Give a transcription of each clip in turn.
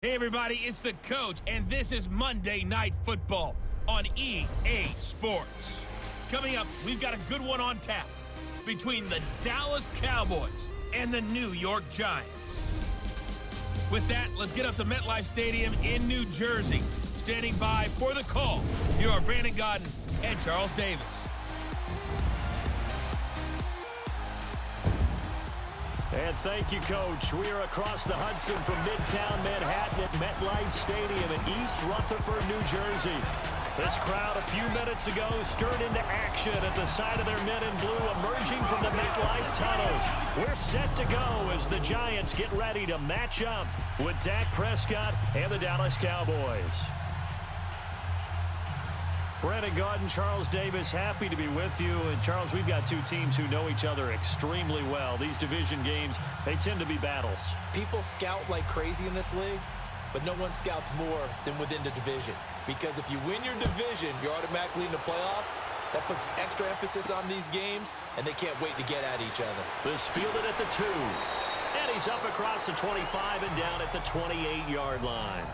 Hey everybody, it's the coach, and this is Monday Night Football on EA Sports. Coming up, we've got a good one on tap between the Dallas Cowboys and the New York Giants. With that, let's get up to MetLife Stadium in New Jersey. Standing by for the call, here are Brandon Godden and Charles Davis. And thank you, Coach. We are across the Hudson from Midtown Manhattan at MetLife Stadium in East Rutherford, New Jersey. This crowd a few minutes ago stirred into action at the sight of their men in blue emerging from the MetLife tunnels. We're set to go as the Giants get ready to match up with Dak Prescott and the Dallas Cowboys. Brandon Godden, Charles Davis, happy to be with you. And Charles, we've got two teams who know each other extremely well. These division games, they tend to be battles. People scout like crazy in this league, but no one scouts more than within the division. Because if you win your division, you're automatically in the playoffs. That puts extra emphasis on these games, and they can't wait to get at each other. This fielded at the 2. And he's up across the 25 and down at the 28-yard line.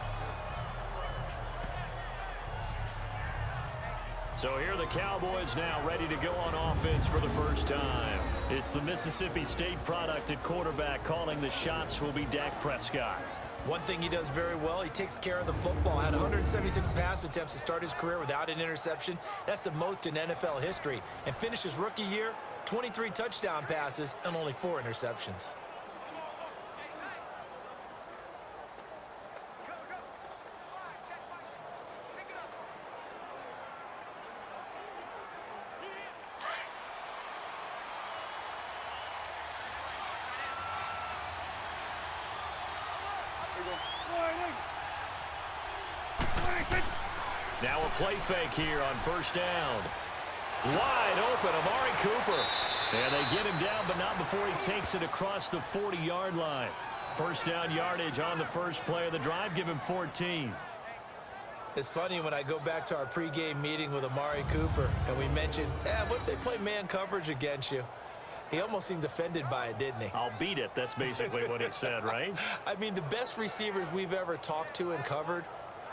So here are the Cowboys now ready to go on offense for the first time. It's the Mississippi State product at quarterback. Calling the shots will be Dak Prescott. One thing he does very well, he takes care of the football. Had 176 pass attempts to start his career without an interception. That's the most in NFL history. And finished his rookie year, 23 touchdown passes and only 4 interceptions. Now a play fake here on first down. Wide open, Amari Cooper. And they get him down, but not before he takes it across the 40-yard line. First down yardage on the first play of the drive. Give him 14. It's funny when I go back to our pregame meeting with Amari Cooper, and we mentioned, what if they play man coverage against you? He almost seemed offended by it, didn't he? I'll beat it. That's basically what he said, right? I mean, the best receivers we've ever talked to and covered,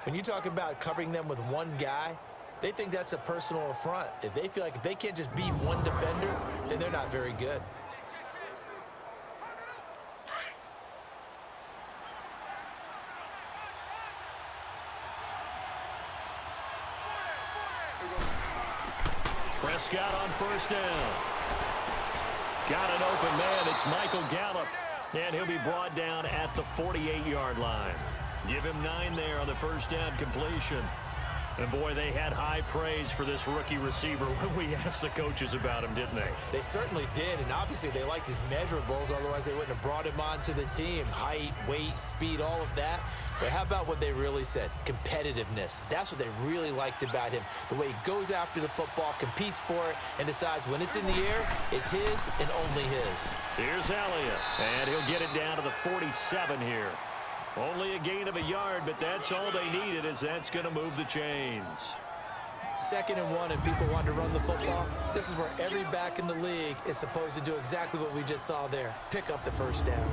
when you talk about covering them with one guy, they think that's a personal affront. If they feel like if they can't just beat one defender, then they're not very good. Prescott on first down. Got an open man. It's Michael Gallup. And he'll be brought down at the 48-yard line. Give him 9 there on the first down completion. And, boy, they had high praise for this rookie receiver when we asked the coaches about him, didn't they? They certainly did, and obviously they liked his measurables. Otherwise, they wouldn't have brought him onto the team. Height, weight, speed, all of that. But how about what they really said? Competitiveness. That's what they really liked about him. The way he goes after the football, competes for it, and decides when it's in the air, it's his and only his. Here's Elliott, and he'll get it down to the 47 here. Only a gain of a yard, but that's all they needed, as that's going to move the chains. 2nd and 1, and people want to run the football. This is where every back in the league is supposed to do exactly what we just saw there. Pick up the first down.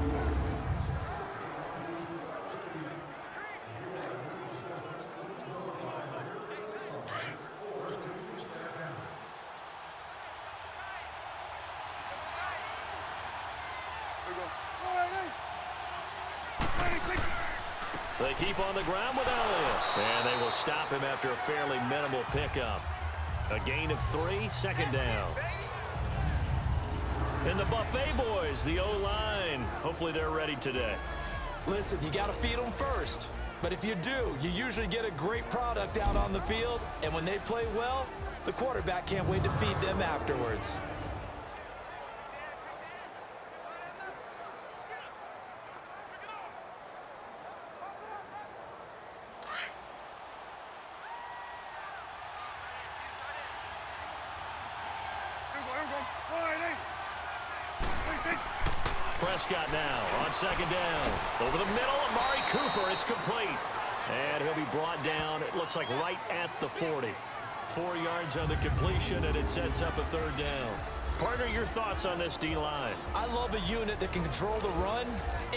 They keep on the ground with Elliott. And they will stop him after a fairly minimal pickup. A gain of 3, 2nd down. And the Buffet boys, the O-line. Hopefully they're ready today. Listen, you got to feed them first. But if you do, you usually get a great product out on the field. And when they play well, the quarterback can't wait to feed them afterwards. Prescott now on 2nd down. Over the middle, Amari Cooper. It's complete. And he'll be brought down, it looks like right at the 40. 4 yards on the completion, and it sets up a 3rd down. Partner, your thoughts on this D-line? I love a unit that can control the run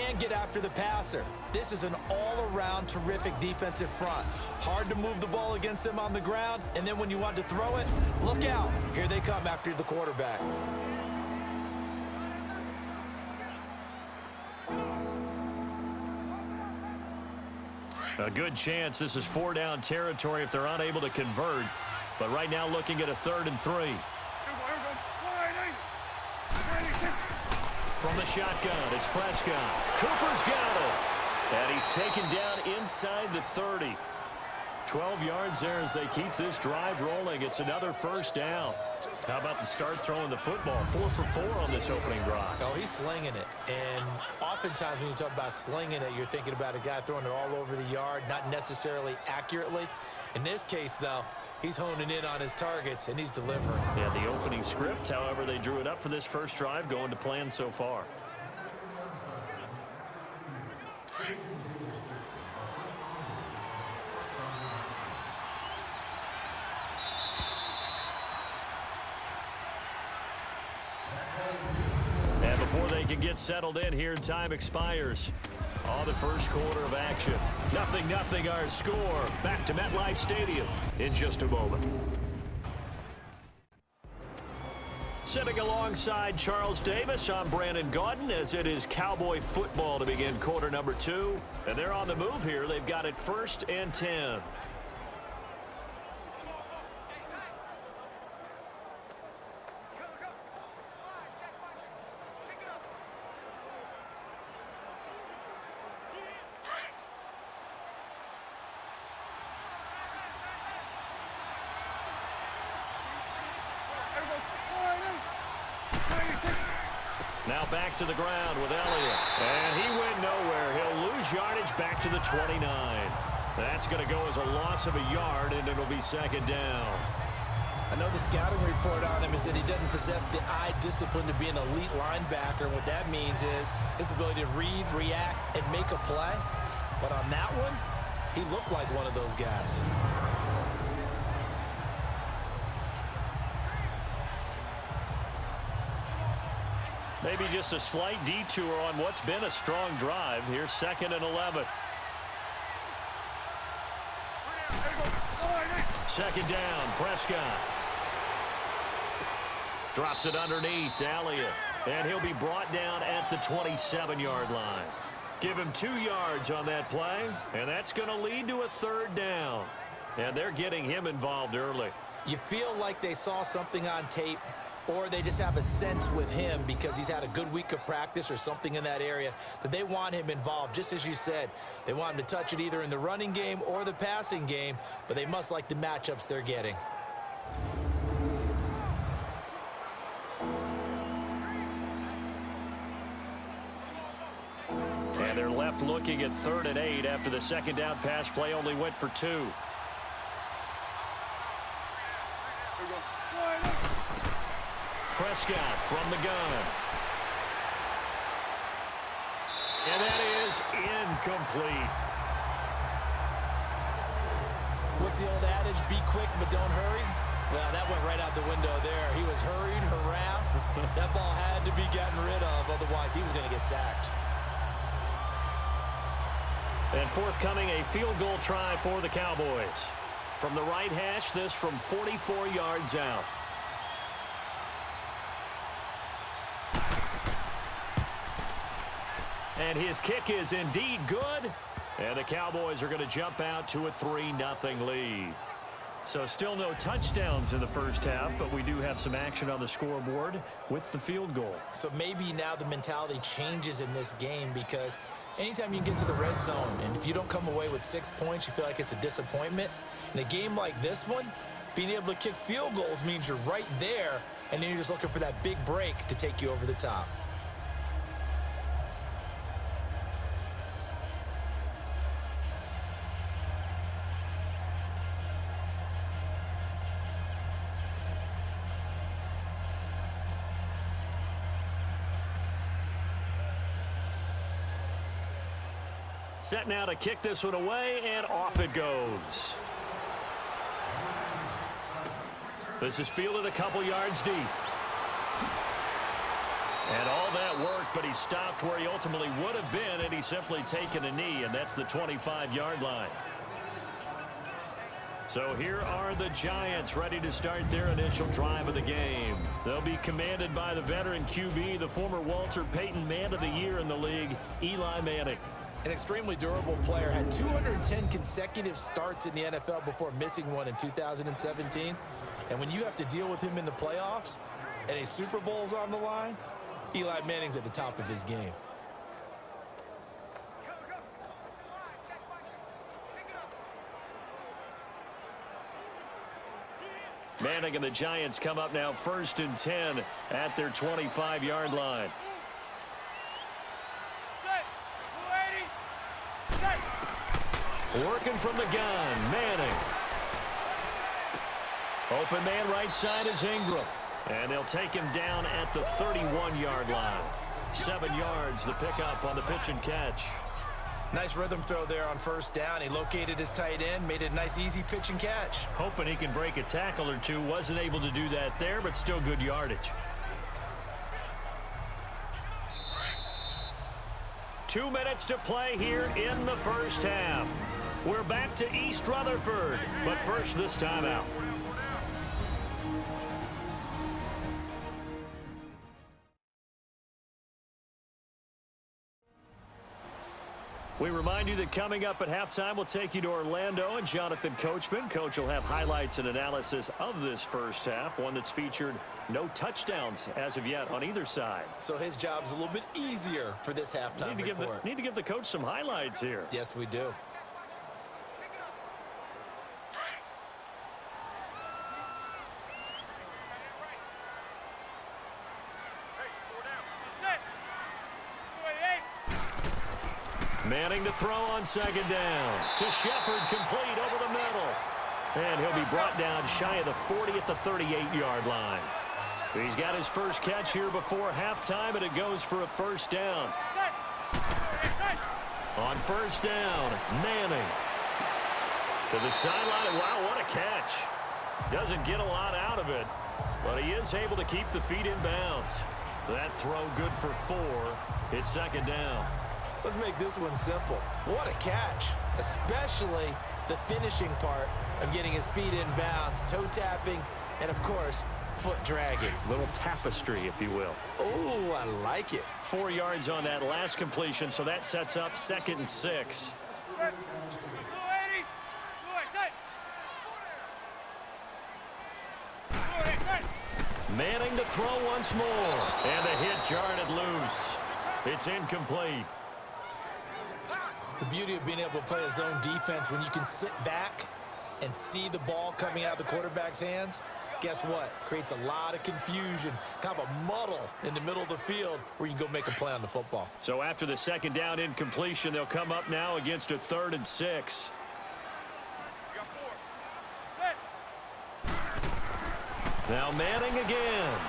and get after the passer. This is an all-around terrific defensive front. Hard to move the ball against them on the ground, and then when you want to throw it, look out. Here they come after the quarterback. A good chance this is 4-down territory if they're unable to convert. But right now looking at a 3rd and 3. From the shotgun, it's Prescott. Cooper's got it. And he's taken down inside the 30. 12 yards there as they keep this drive rolling. It's another 1st down. How about the start throwing the football? 4 for 4 on this opening drive. Oh, he's slinging it. And oftentimes when you talk about slinging it, you're thinking about a guy throwing it all over the yard, not necessarily accurately. In this case, though, he's honing in on his targets, and he's delivering. Yeah, the opening script, however, they drew it up for this first drive, going to plan so far. And before they can get settled in here, time expires on the first quarter of action. 0-0 our score. Back to MetLife Stadium in just a moment. Sitting alongside Charles Davis, I'm Brandon Gaudin as it is Cowboy football to begin quarter number 2. And they're on the move here. They've got it 1st and 10. Now back to the ground with Elliott. And he went nowhere. He'll lose yardage back to the 29. That's going to go as a loss of a yard, and it'll be 2nd down. I know the scouting report on him is that he doesn't possess the eye discipline to be an elite linebacker. And what that means is his ability to read, react, and make a play. But on that one, he looked like one of those guys. Maybe just a slight detour on what's been a strong drive. Here's 2nd and 11. 2nd down, Prescott. Drops it underneath to Elliott. And he'll be brought down at the 27-yard line. Give him 2 yards on that play, and that's going to lead to a 3rd down. And they're getting him involved early. You feel like they saw something on tape, or they just have a sense with him because he's had a good week of practice or something in that area that they want him involved. Just as you said, they want him to touch it either in the running game or the passing game, but they must like the matchups they're getting. And they're left looking at 3rd and 8 after the 2nd down pass play only went for 2. Prescott from the gun. And that is incomplete. What's the old adage? Be quick, but don't hurry. Well, that went right out the window there. He was hurried, harassed. That ball had to be gotten rid of, otherwise he was going to get sacked. And forthcoming, a field goal try for the Cowboys. From the right hash, this from 44 yards out. And his kick is indeed good. And the Cowboys are going to jump out to a 3-0 lead. So still no touchdowns in the first half, but we do have some action on the scoreboard with the field goal. So maybe now the mentality changes in this game because anytime you get to the red zone and if you don't come away with 6 points, you feel like it's a disappointment. In a game like this one, being able to kick field goals means you're right there, and then you're just looking for that big break to take you over the top. Set now to kick this one away, and off it goes. This is fielded a couple yards deep. And all that worked, but he stopped where he ultimately would have been, and he's simply taken a knee, and that's the 25-yard line. So here are the Giants ready to start their initial drive of the game. They'll be commanded by the veteran QB, the former Walter Payton Man of the Year in the league, Eli Manning. An extremely durable player, had 210 consecutive starts in the NFL before missing one in 2017. And when you have to deal with him in the playoffs and a Super Bowl's on the line, Eli Manning's at the top of his game. Manning and the Giants come up now 1st and 10 at their 25-yard line. Working from the gun, Manning. Open man right side is Ingram. And they'll take him down at the 31-yard line. 7 yards, the pickup on the pitch and catch. Nice rhythm throw there on 1st down. He located his tight end, made it a nice easy pitch and catch. Hoping he can break a tackle or two. Wasn't able to do that there, but still good yardage. 2 minutes to play here in the first half. We're back to East Rutherford, but first this time out. We remind you that coming up at halftime, we'll take you to Orlando and Jonathan Coachman. Coach will have highlights and analysis of this first half, one that's featured no touchdowns as of yet on either side. So his job's a little bit easier for this halftime report. Need to give the coach some highlights here. Yes, we do. Manning to throw on 2nd down. To Shepard, complete over the middle. And he'll be brought down shy of the 40 at the 38-yard line. He's got his first catch here before halftime, and it goes for a 1st down. On 1st down, Manning. To the sideline, wow, what a catch. Doesn't get a lot out of it, but he is able to keep the feet in bounds. That throw good for 4. It's 2nd down. Let's make this one simple. What a catch, especially the finishing part of getting his feet in bounds, toe tapping, and of course, foot dragging. Little tapestry, if you will. Oh, I like it. 4 yards on that last completion, so that sets up 2nd and 6. Manning to throw once more, and the hit jarred it loose. It's incomplete. The beauty of being able to play a zone defense when you can sit back and see the ball coming out of the quarterback's hands, guess what? Creates a lot of confusion, kind of a muddle in the middle of the field where you can go make a play on the football. So after the 2nd down incompletion, they'll come up now against a 3rd and 6. Now Manning again.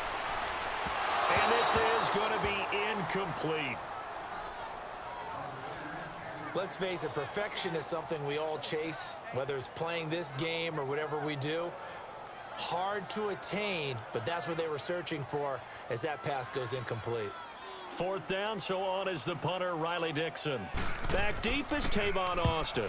And this is going to be incomplete. Let's face it, perfection is something we all chase, whether it's playing this game or whatever we do. Hard to attain, but that's what they were searching for as that pass goes incomplete. 4th down, so on is the punter, Riley Dixon. Back deep is Tavon Austin.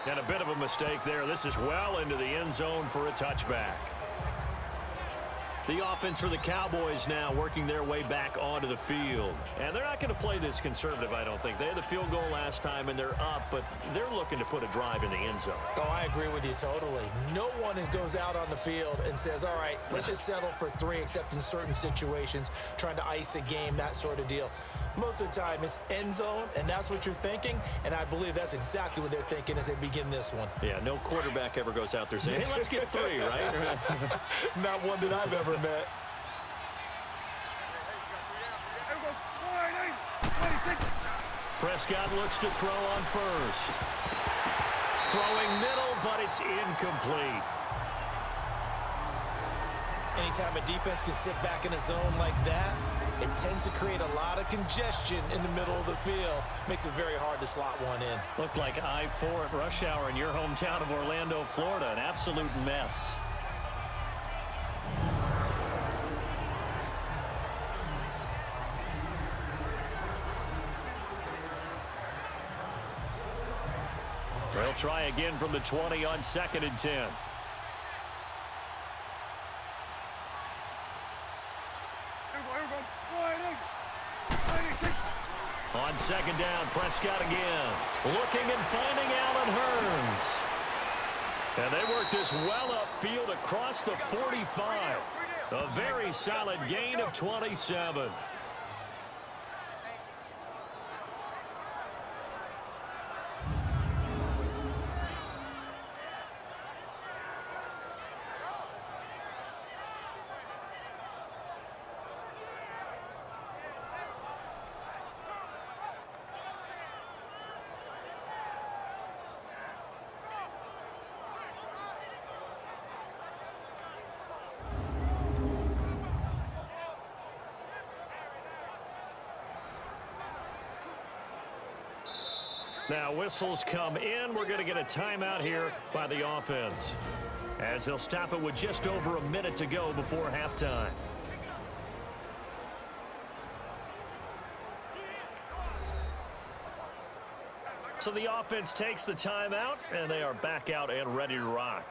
And a bit of a mistake there. This is well into the end zone for a touchback. The offense for the Cowboys now working their way back onto the field. And they're not going to play this conservative, I don't think. They had the field goal last time, and they're up, but they're looking to put a drive in the end zone. Oh, I agree with you totally. No one goes out on the field and says, all right, let's just settle for 3, except in certain situations, trying to ice a game, that sort of deal. Most of the time, it's end zone, and that's what you're thinking, and I believe that's exactly what they're thinking as they begin this one. Yeah, no quarterback ever goes out there saying, hey, let's get 3, right? Not one that I've ever met. Prescott looks to throw on 1st. Throwing middle, but it's incomplete. Anytime a defense can sit back in a zone like that, it tends to create a lot of congestion in the middle of the field. Makes it very hard to slot one in. Looked like I-4 at rush hour in your hometown of Orlando, Florida. An absolute mess. They'll try again from the 20 on 2nd and 10. On 2nd down, Prescott again. Looking and finding Allen Hurns. And they work this well upfield across the 45. A very solid gain of 27. Now whistles come in. We're going to get a timeout here by the offense, as they'll stop it with just over a minute to go before halftime. So the offense takes the timeout, and they are back out and ready to rock.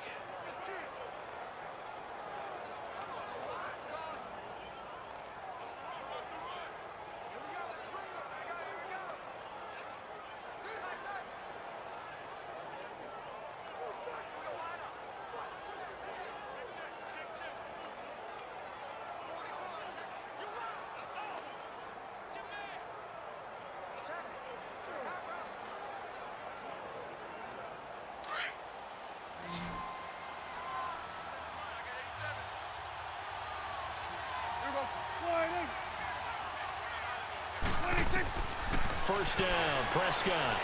First down, Prescott.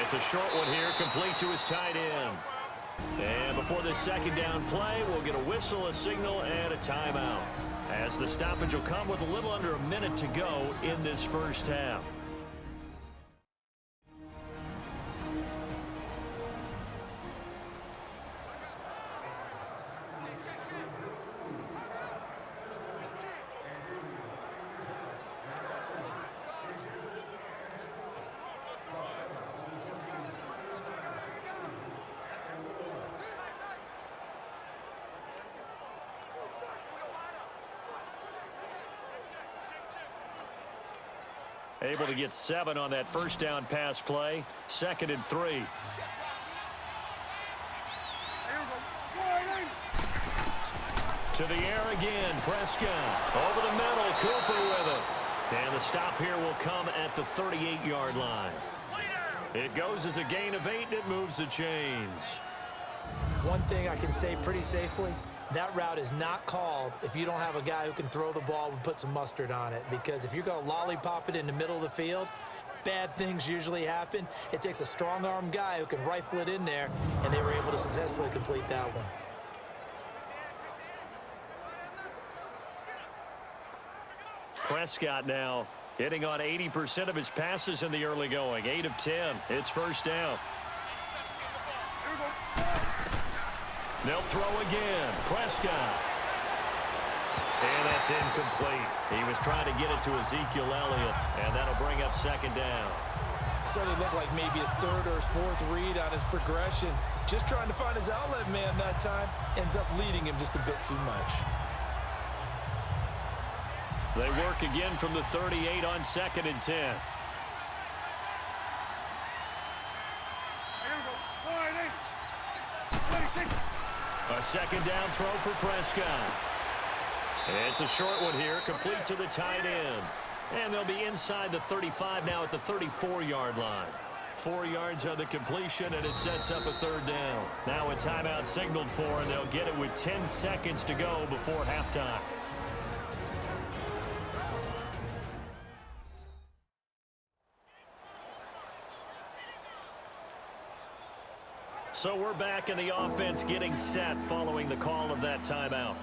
It's a short one here, complete to his tight end. And before this 2nd down play, we'll get a whistle, a signal, and a timeout, as the stoppage will come with a little under a minute to go in this first half. Able to get 7 on that first down pass play. 2nd and 3. To the air again, Prescott. Over the middle, Cooper with it. And the stop here will come at the 38-yard line. It goes as a gain of 8, and it moves the chains. One thing I can say pretty safely, that route is not called if you don't have a guy who can throw the ball and put some mustard on it. Because if you're going to lollipop it in the middle of the field, bad things usually happen. It takes a strong-arm guy who can rifle it in there, and they were able to successfully complete that one. Prescott now hitting on 80% of his passes in the early going. 8 of 10. It's first down. They'll throw again. Prescott. And that's incomplete. He was trying to get it to Ezekiel Elliott, and that'll bring up 2nd down. Certainly looked like maybe his 3rd or his 4th read on his progression. Just trying to find his outlet man that time. Ends up leading him just a bit too much. They work again from the 38 on 2nd and 10. A 2nd down throw for Prescott. It's a short one here, complete to the tight end. And they'll be inside the 35 now at the 34-yard line. 4 yards on the completion, and it sets up a 3rd down. Now a timeout signaled for, and they'll get it with 10 seconds to go before halftime. So we're back in the offense getting set following the call of that timeout.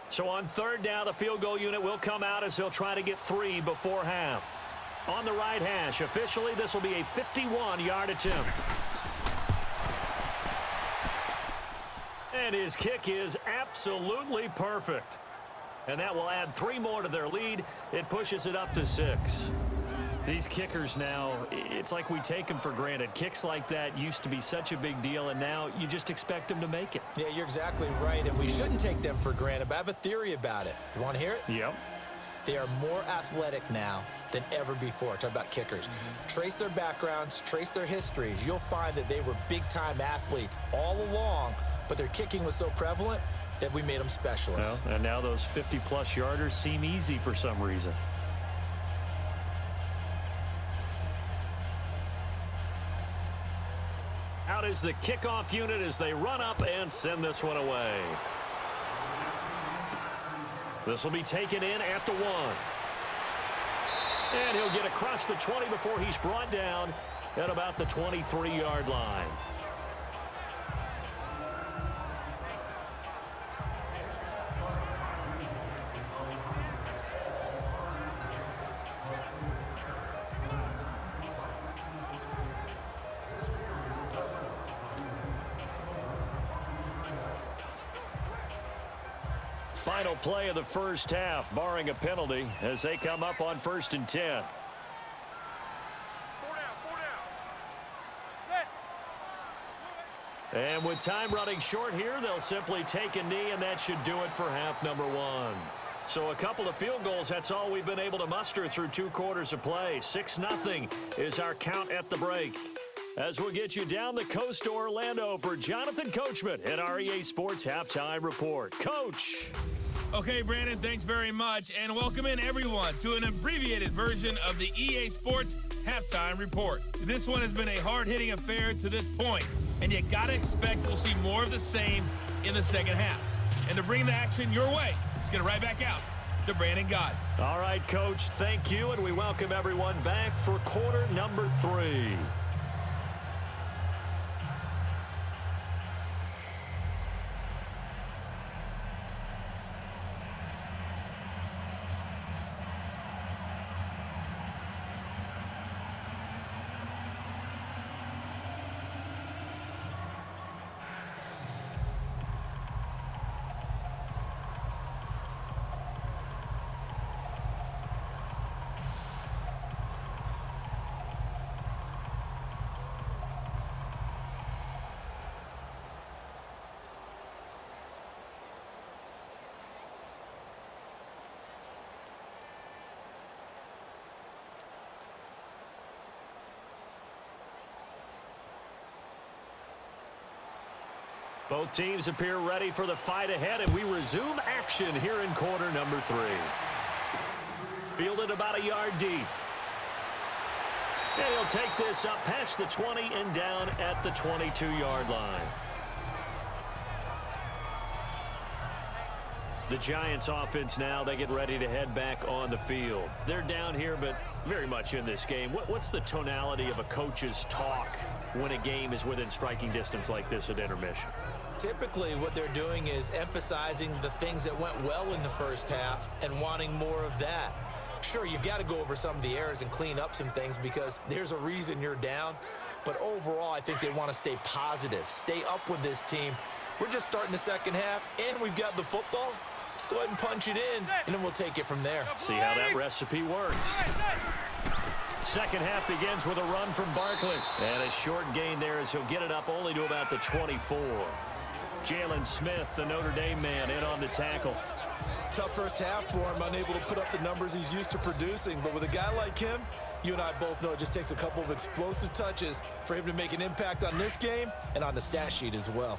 So on 3rd down, the field goal unit will come out as they'll try to get 3 before half. on the right hash. Officially, this will be a 51-yard attempt. And his kick is absolutely perfect. And that will add 3 more to their lead. It pushes it up to 6. These kickers now, it's like we take them for granted. Kicks like that used to be such a big deal, and now you just expect them to make it. Yeah, you're exactly right, and we shouldn't take them for granted, but I have a theory about it. You want to hear it? Yep. They are more athletic now than ever before. Talk about kickers. Trace their backgrounds, trace their histories. You'll find that they were big-time athletes all along, but their kicking was so prevalent that we made them specialists. Well, and now those 50-plus yarders seem easy for some reason. Out is the kickoff unit as they run up and send this one away. This will be taken in at the 1. And he'll get across the 20 before he's brought down at about the 23-yard line. Final play of the first half, barring a penalty, as they come up on 1st and 10. And with time running short here, they'll simply take a knee, and that should do it for half number 1. So a couple of field goals, that's all we've been able to muster through 2 quarters of play. 6-0 is our count at the break. As we'll get you down the coast to Orlando for Jonathan Coachman at our EA Sports Halftime Report. Coach. Okay, Brandon, thanks very much, and welcome in everyone to an abbreviated version of the EA Sports Halftime Report. This one has been a hard-hitting affair to this point, and you gotta expect we'll see more of the same in the second half. And to bring the action your way, let's get it right back out to Brandon Gott. All right, Coach, thank you, and we welcome everyone back for quarter number 3. Both teams appear ready for the fight ahead, and we resume action here in quarter number 3. Fielded about a yard deep. And he'll take this up past the 20 and down at the 22-yard line. The Giants offense now, they get ready to head back on the field. They're down here, but very much in this game. What's the tonality of a coach's talk when a game is within striking distance like this at intermission? Typically, what they're doing is emphasizing the things that went well in the first half and wanting more of that. Sure, you've got to go over some of the errors and clean up some things because there's a reason you're down. But overall, I think they want to stay positive, stay up with this team. We're just starting the second half, and we've got the football. Let's go ahead and punch it in, and then we'll take it from there. See how that recipe works. Second half begins with a run from Barkley. And a short gain there as he'll get it up only to about the 24. Jalen Smith, the Notre Dame man, in on the tackle. Tough first half for him, unable to put up the numbers he's used to producing. But with a guy like him, you and I both know it just takes a couple of explosive touches for him to make an impact on this game and on the stat sheet as well.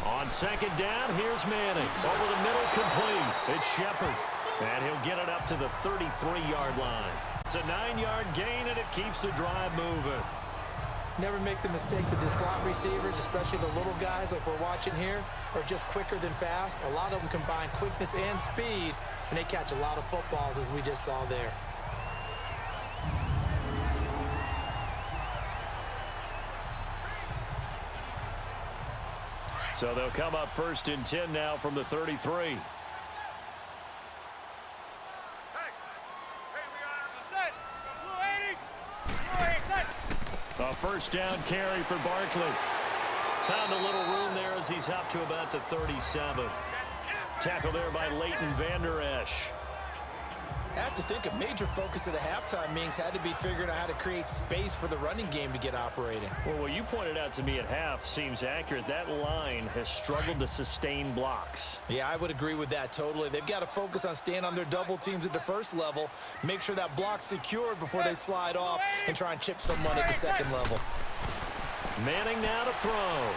On second down, here's Manning. Over the middle, complete. It's Shepard. And he'll get it up to the 33-yard line. It's a 9-yard gain, and it keeps the drive moving. Never make the mistake that the slot receivers, especially the little guys like we're watching here, are just quicker than fast. A lot of them combine quickness and speed, and they catch a lot of footballs, as we just saw there. So they'll come up 1st and 10 now from the 33. A first down carry for Barkley. Found a little room there as he's up to about the 37. Tackle there by Leighton Vander Esch. I have to think a major focus of the halftime meetings had to be figuring out how to create space for the running game to get operating. Well, what you pointed out to me at half seems accurate. That line has struggled to sustain blocks. Yeah, I would agree with that totally. They've got to focus on staying on their double teams at the first level, make sure that block's secured before they slide off and try and chip someone at the second level. Manning now to throw.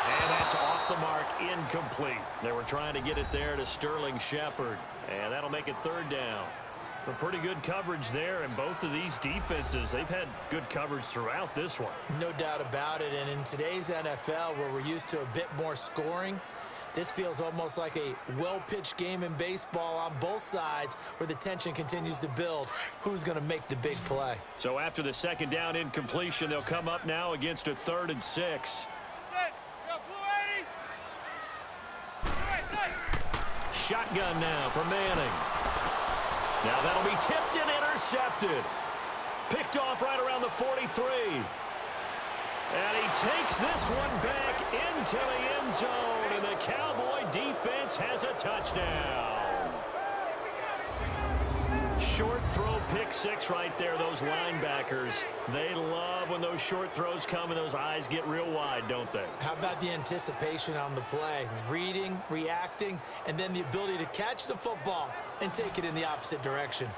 And that's off the mark, incomplete. They were trying to get it there to Sterling Shepard. And that'll make it 3rd down. But pretty good coverage there, and both of these defenses, they've had good coverage throughout this one. No doubt about it, and in today's NFL, where we're used to a bit more scoring, this feels almost like a well-pitched game in baseball on both sides where the tension continues to build. Who's going to make the big play? So after the 2nd down incompletion, they'll come up now against a 3rd and 6. Shotgun now for Manning. Now that'll be tipped and intercepted. Picked off right around the 43. And he takes this one back into the end zone, and the Cowboy defense has a touchdown. Short throw, pick 6 right there. Those linebackers, they love when those short throws come and those eyes get real wide, don't they? How about the anticipation on the play? Reading, reacting, and then the ability to catch the football and take it in the opposite direction.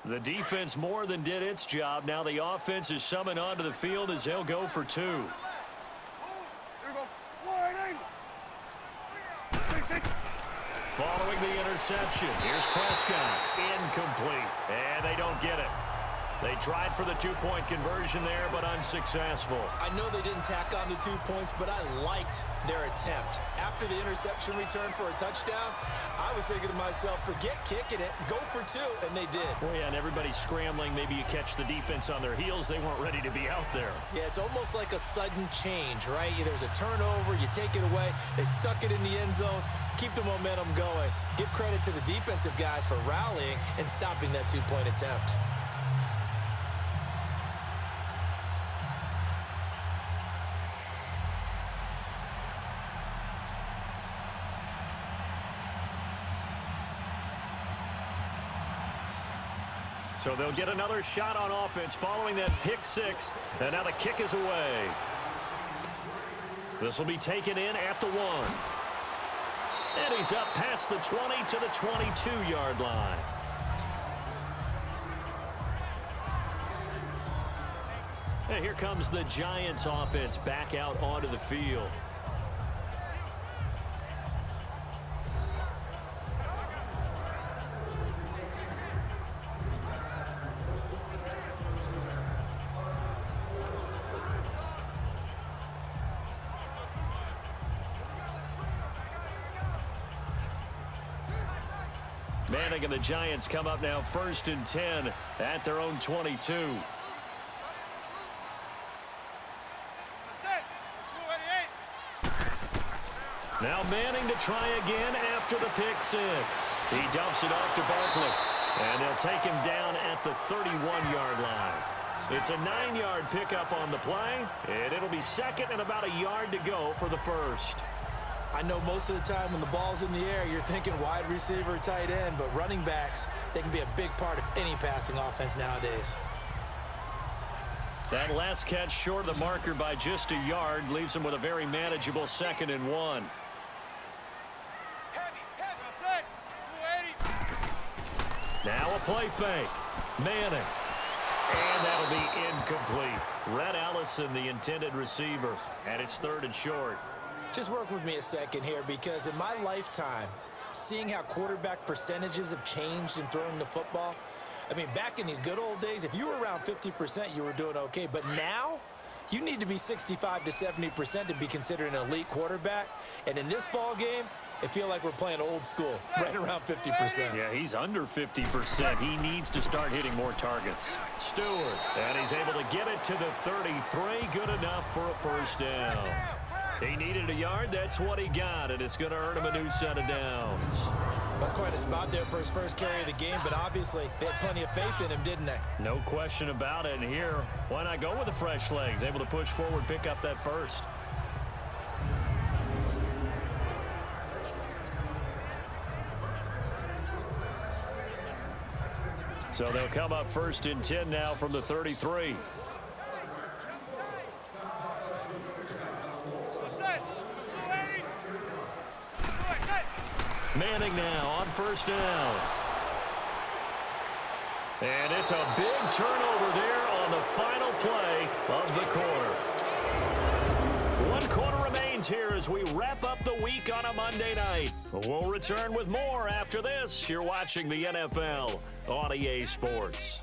The defense more than did its job. Now the offense is summoned onto the field as they'll go for 2. Following the interception, here's Prescott. Incomplete. And they don't get it. They tried for the 2-point conversion there, but unsuccessful. I know they didn't tack on the 2 points, but I liked their attempt. After the interception return for a touchdown, I was thinking to myself, forget kicking it, go for 2, and they did. Well, yeah, and everybody's scrambling. Maybe you catch the defense on their heels. They weren't ready to be out there. Yeah, it's almost like a sudden change, right? There's a turnover, you take it away, they stuck it in the end zone, keep the momentum going. Give credit to the defensive guys for rallying and stopping that 2-point attempt. So they'll get another shot on offense following that pick 6. And now the kick is away. This will be taken in at the 1. And he's up past the 20 to the 22-yard line. And here comes the Giants offense back out onto the field. Manning and the Giants come up now 1st and 10 at their own 22. Now Manning to try again after the pick 6. He dumps it off to Barkley. And they'll take him down at the 31-yard line. It's a 9-yard pickup on the play, and it'll be 2nd and about a yard to go for the 1st. I know most of the time when the ball's in the air, you're thinking wide receiver, tight end, but running backs, they can be a big part of any passing offense nowadays. That last catch short of the marker by just a yard leaves him with a very manageable 2nd and 1. Now a play fake. Manning. And that'll be incomplete. Red Allison, the intended receiver, and it's 3rd and short. Just work with me a second here, because in my lifetime, seeing how quarterback percentages have changed in throwing the football. I mean, back in the good old days, if you were around 50%, you were doing okay. But now, you need to be 65 to 70% to be considered an elite quarterback. And in this ball game, I feel like we're playing old school, right around 50%. Yeah, he's under 50%. He needs to start hitting more targets. Stewart, and he's able to get it to the 33. Good enough for a first down. He needed a yard. That's what he got, and it's going to earn him a new set of downs. That's quite a spot there for his first carry of the game, but obviously they had plenty of faith in him, didn't they? No question about it. And here, why not go with the fresh legs? Able to push forward, pick up that first. So they'll come up 1st and 10 now from the 33. Manning now on first down. And it's a big turnover there on the final play of the quarter. 1 quarter remains here as we wrap up the week on a Monday night. We'll return with more after this. You're watching the NFL on EA Sports.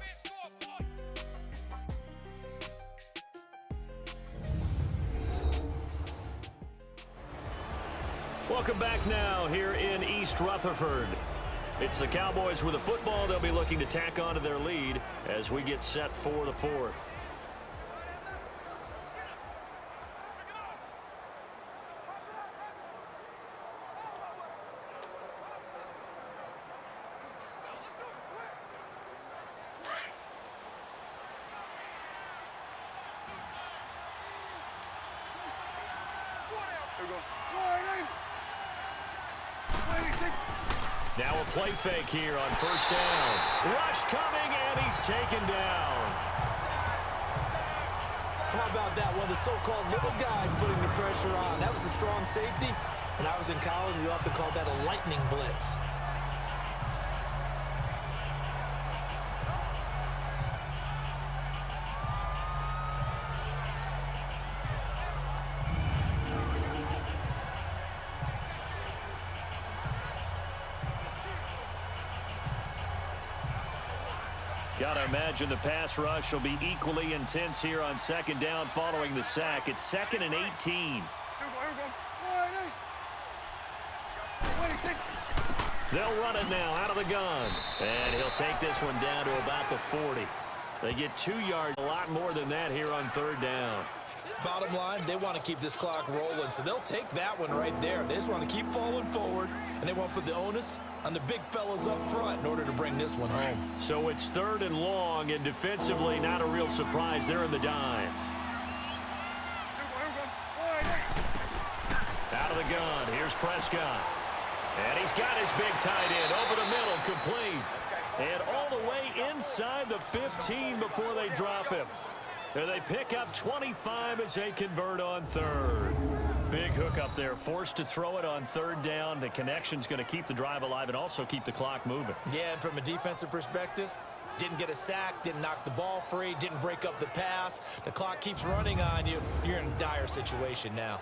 Welcome back now here in East Rutherford. It's the Cowboys with a football. They'll be looking to tack on to their lead as we get set for the 4th. Now a play fake here on first down. Rush coming, and he's taken down. How about that? One of the so-called little guys putting the pressure on. That was a strong safety. When I was in college, we often called that a lightning blitz. Got to imagine the pass rush will be equally intense here on second down following the sack. It's 2nd and 18. They'll run it now out of the gun. And he'll take this one down to about the 40. They get 2 yards, a lot more than that here on 3rd down. Bottom line, they want to keep this clock rolling, so they'll take that one right there. They just want to keep falling forward, and they want to put the onus on the big fellas up front in order to bring this one home. So it's 3rd and long, and defensively not a real surprise. They're in the dime. Out of the gun, here's Prescott. And he's got his big tight end over the middle, complete. And all the way inside the 15 before they drop him. And they pick up 25 as they convert on 3rd. Big hook up there, forced to throw it on 3rd down. The connection's going to keep the drive alive and also keep the clock moving. Yeah, and from a defensive perspective, didn't get a sack, didn't knock the ball free, didn't break up the pass. The clock keeps running on you. You're in a dire situation now.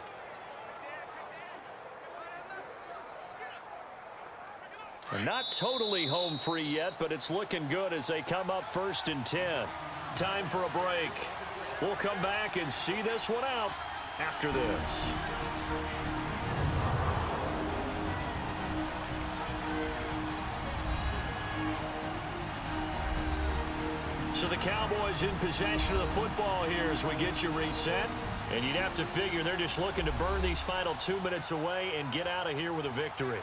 They're not totally home free yet, but it's looking good as they come up 1st and 10. Time for a break. We'll come back and see this one out after this. So the Cowboys in possession of the football here as we get you reset. And you'd have to figure they're just looking to burn these final 2 minutes away and get out of here with a victory.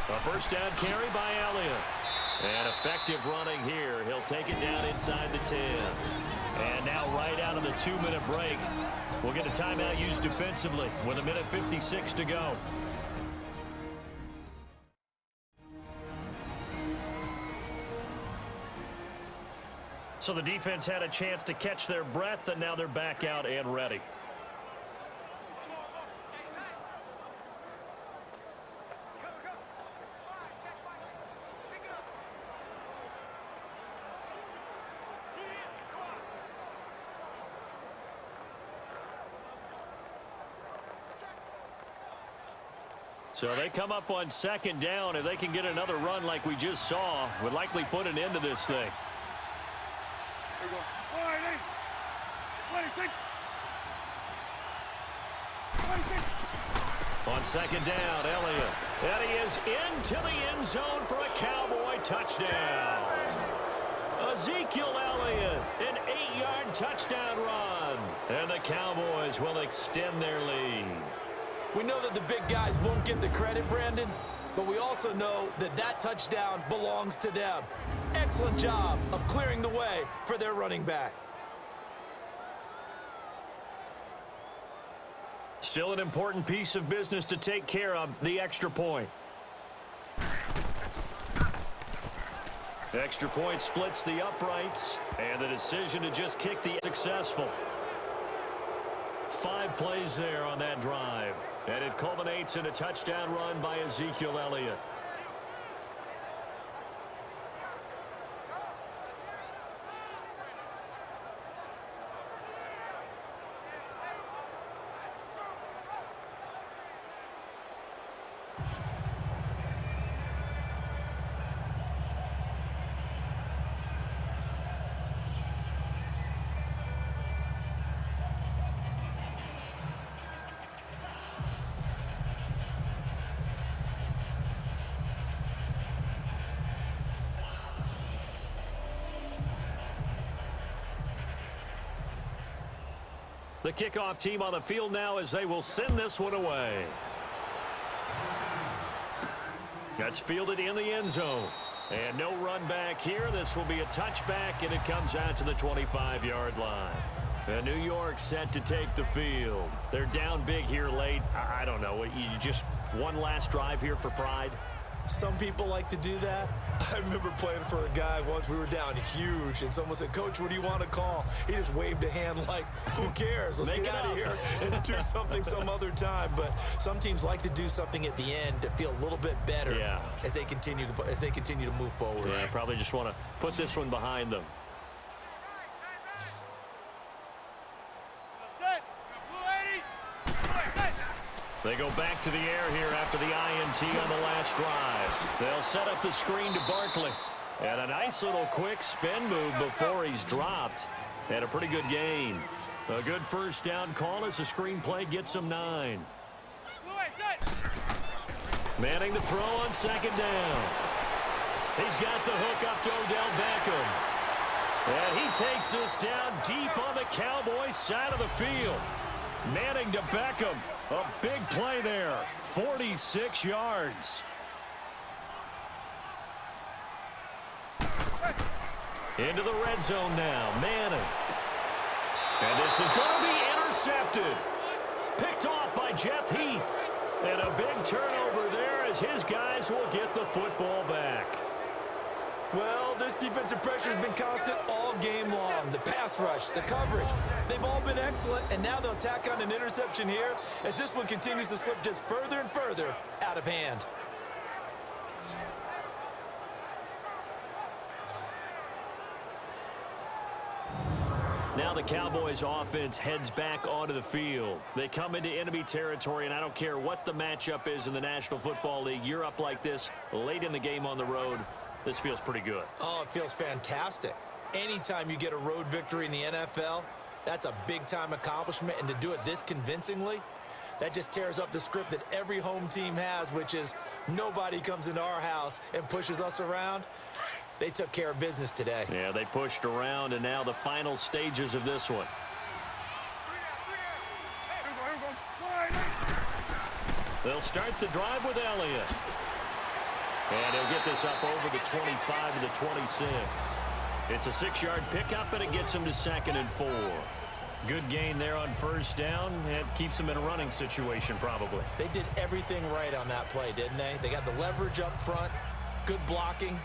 A first down carry by Elliott. And effective running here. He'll take it down inside the 10. And now right out of the 2-minute break, we'll get a timeout used defensively with 1:56 to go. So the defense had a chance to catch their breath, and now they're back out and ready. So they come up on second down. If they can get another run like we just saw, would likely put an end to this thing. On second down, Elliott. And he is into the end zone for a Cowboy touchdown. Ezekiel Elliott, an 8-yard touchdown run. And the Cowboys will extend their lead. We know that the big guys won't get the credit, Brandon, but we also know that that touchdown belongs to them. Excellent job of clearing the way for their running back. Still an important piece of business to take care of, the extra point. The extra point splits the uprights, and the decision to just kick the successful. 5 plays there on that drive, and it culminates in a touchdown run by Ezekiel Elliott. The kickoff team on the field now as they will send this one away. That's fielded in the end zone. And no run back here. This will be a touchback, and it comes out to the 25-yard line. And New York set to take the field. They're down big here late. I don't know. You just one last drive here for pride? Some people like to do that. I remember playing for a guy once. We were down huge, and someone said, "Coach, what do you want to call?" He just waved a hand like, who cares? Let's get out of here and do something some other time. But some teams like to do something at the end to feel a little bit better as they continue to move forward. Yeah, probably just want to put this one behind them. They go back to the air here after the INT on the last drive. They'll set up the screen to Barkley. And a nice little quick spin move before he's dropped. And a pretty good gain. A good first down call as the screen play gets him 9. Manning the throw on second down. He's got the hook up to Odell Beckham. And he takes this down deep on the Cowboys side of the field. Manning to Beckham. A big play there. 46 yards. Into the red zone now. Manning. And this is going to be intercepted. Picked off by Jeff Heath. And a big turnover there as his guys will get the football back. Well, this defensive pressure has been constant all game long. The pass rush, the coverage, they've all been excellent, and now they'll tack on an interception here as this one continues to slip just further and further out of hand. Now the Cowboys offense heads back onto the field. They come into enemy territory, and I don't care what the matchup is in the National Football League. You're up like this late in the game on the road. This feels pretty good. Oh, it feels fantastic. Anytime you get a road victory in the NFL, that's a big-time accomplishment, and to do it this convincingly, that just tears up the script that every home team has, which is nobody comes into our house and pushes us around. They took care of business today. Yeah, they pushed around, and now the final stages of this one. They'll start the drive with Elliott. And he'll get this up over the 25 to the 26. It's a 6-yard pickup, and it gets him to 2nd and 4. Good gain there on first down. It keeps him in a running situation, probably. They did everything right on that play, didn't they? They got the leverage up front, good blocking,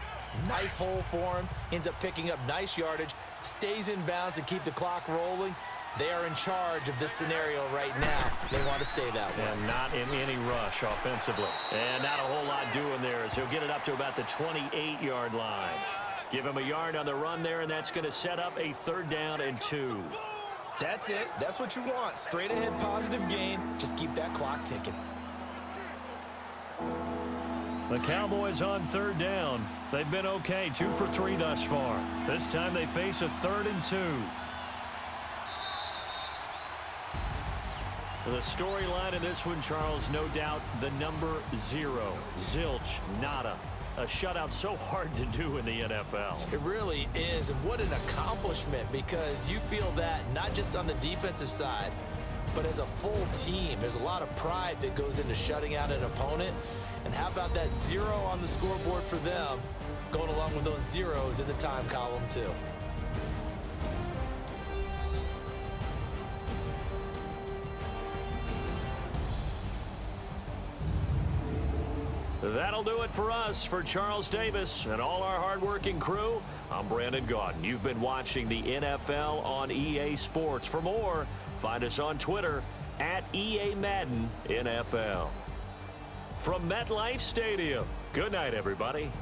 nice hole for him, ends up picking up nice yardage, stays in bounds to keep the clock rolling. They are in charge of this scenario right now. They want to stay that way. And not in any rush offensively. And not a whole lot doing there as he'll get it up to about the 28-yard line. Give him a yard on the run there, and that's going to set up a 3rd down and 2. That's it. That's what you want. Straight ahead positive gain. Just keep that clock ticking. The Cowboys on third down. They've been okay, 2 for 3 thus far. This time they face a 3rd and 2. The storyline in this one, Charles, no doubt the number 0. Zilch, nada. A shutout so hard to do in the NFL. It really is, and what an accomplishment, because you feel that not just on the defensive side, but as a full team. There's a lot of pride that goes into shutting out an opponent. And how about that 0 on the scoreboard for them, going along with those zeros in the time column too. That'll do it for us. For Charles Davis and all our hardworking crew, I'm Brandon Gaudin. You've been watching the NFL on EA Sports. For more, find us on Twitter at EA Madden NFL. From MetLife Stadium, good night, everybody.